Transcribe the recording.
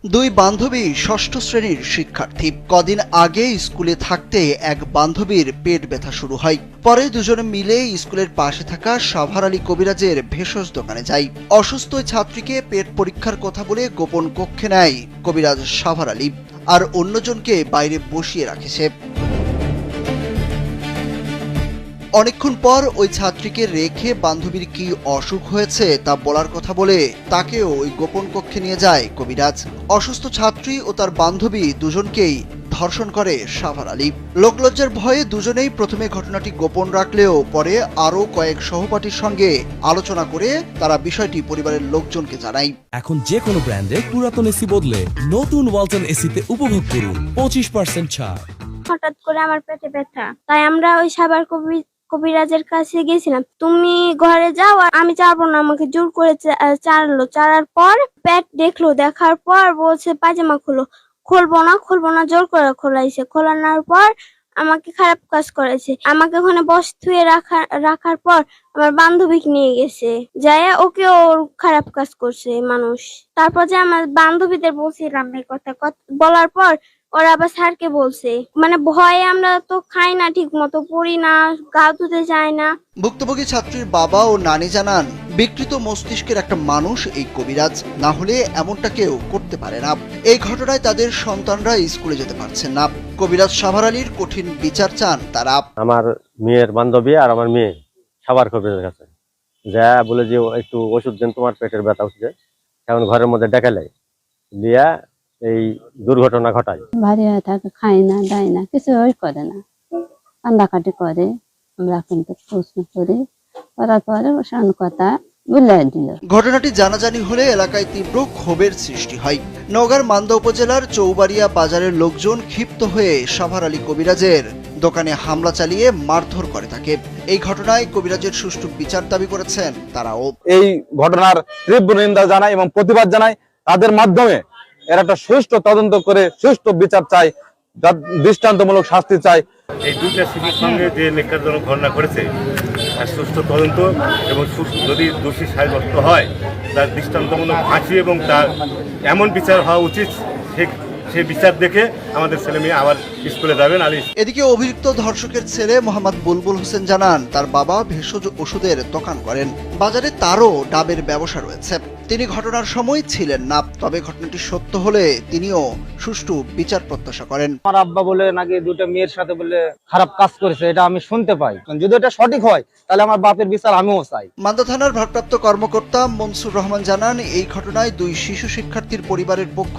দুই বান্ধবী ষষ্ঠ শ্রেণীর শিক্ষার্থী। কদিন আগে স্কুলে থাকতে এক বান্ধবীর পেট ব্যথা শুরু হয়। পরে দুজনে মিলে স্কুলের পাশে থাকা সাভার আলী কবিরাজের ভেষজ দোকানে যায়। অসুস্থ ওই ছাত্রীকে পেট পরীক্ষার কথা বলে গোপন কক্ষে নেয় কবিরাজ সাভার আলী, আর অন্যজনকে বাইরে বসিয়ে রাখে সে। অনেকক্ষণ পর ওই ছাত্রীকে রেখে বান্ধবীর কি অসুখ হয়েছে তা বলার কথা বলে তাকেও ওই গোপন কক্ষে নিয়ে যায় কবিরাজ। অসুস্থ ছাত্রী ও তার বান্ধবী দুজনকেই ধর্ষণ করে সাভার আলী। লোকলজ্জার ভয়ে দুজনেই প্রথমে ঘটনাটি গোপন রাখলেও পরে আরও কয়েক সহপাঠীর সঙ্গে আলোচনা করে তারা বিষয়টি পরিবারের লোকজনকে জানায়। এখন যে কোনো ব্র্যান্ডের পুরাতন এসি বদলে নতুন ওয়ালটন এসিতে উপভোগ করুন 25% ছাড়। হঠাৎ করে আমার পেটে ব্যথা, তাই আমরা ওই সাভার কবিরাজের কাছে গেছিলাম। তুমি ঘরে যাও, আর আমি যাবো না, আমাকে জোর করে চাড়ার পর পেট দেখলো, দেখার পর বলছে পায়জামা খুলবো না জোর করে খোলাইছে। খোলানোর পর আমাকে খারাপ কাজ করেছে। আমাকে ওখানে থুয়ে রাখার পর আমার বান্ধবীকে নিয়ে গেছে, যায় ওকে ওর খারাপ কাজ করছে মানুষ। তারপর যে আমার বান্ধবীদের বলছিলাম এই কথা বলার পর ওরা আবার স্যারকে বলছে। মানে ভয়ে আমরা তো খাই না, ঠিক মতো পড়ি না, গা ধুতে যায় না। ভুক্তভোগী ছাত্রীর বাবা ও নানি জানান, বিকৃত মস্তিষ্কের একটা মানুষ এই কবিরাজ, না হলে এমনটা কেউ করতে পারে না। এই ঘটনায় তাদের সন্তানরা স্কুলে যেতে পারছেন না। কবিরাজ সাভার আলীর কঠিন বিচার চান তারা। আমার মেয়ের বান্ধবী আর আমার মেয়ে সাভার কবিরাজের কাছে যা বলে যে একটু ওষুধ দেন, তোমার পেটের ব্যথা উঠছে, এখন ঘরের মধ্যে ডেকালে দিয়া এই দুর্ঘটনা ঘটায়। ভারী হয়ে থাকে, খাই না দেয় না, কিছু করে না, কান্দাকাটি করে। আমরা কিন্তু প্রশ্ন করি, করার পরে সান কথা বুঝলাই দিল। ঘটনাটি জানাজানি হলে এলাকায় তীব্র ক্ষোভের সৃষ্টি হয়। নওগাঁর মান্দা উপজেলার চৌবাড়িয়া বাজারের লোকজন ক্ষিপ্ত হয়ে সাভার আলী কবিরাজের দোকানে হামলা চালিয়ে মারধর করে থাকে। এই ঘটনায় কবিরাজের সুষ্ঠু বিচার দাবি করেছেন তারাও। এই ঘটনার তীব্র নিন্দা জানায় এবং প্রতিবাদ জানায়। তাদের মাধ্যমে এর একটা সুষ্ঠু তদন্ত করে সুষ্ঠু বিচার চাই, দৃষ্টান্তমূলক শাস্তি চাই। এই দুইটা শিশুর সঙ্গে যে নেককারজনক ঘটনা করেছে তার সুষ্ঠু তদন্ত এবং যদি দোষী সাব্যস্ত হয় তার দৃষ্টান্তমূলক ফাঁসি এবং তার এমন বিচার হওয়া উচিত, সে বিচার দেখে আমাদের ছেলে মেয়ে আবার স্কুলে যাবেন। এদিকে অভিযুক্ত ধর্ষকের ছেলে মোহাম্মদ বুলবুল হোসেন জানান, তার বাবা ভেষজ ওষুধের দোকান করেন। বাজারে তারও ডাবের ব্যবসা রয়েছে। তিনি ঘটনার সময় ছিলেন না, তবে ঘটনাটি সত্য হলে তিনিও সুষ্ঠু বিচার প্রত্যাশা করেন। আমার আব্বা বলে নাকি দুটো মেয়ের সাথে বলে খারাপ কাজ করেছে, এটা আমি শুনতে পাই। যদি এটা সঠিক হয় তাহলে আমার বাপের বিচার আমিও চাই। মান্দা থানার ভারপ্রাপ্ত কর্মকর্তা মনসুর রহমান জানান, এই ঘটনায় দুই শিশু শিক্ষার্থীর পরিবারের পক্ষ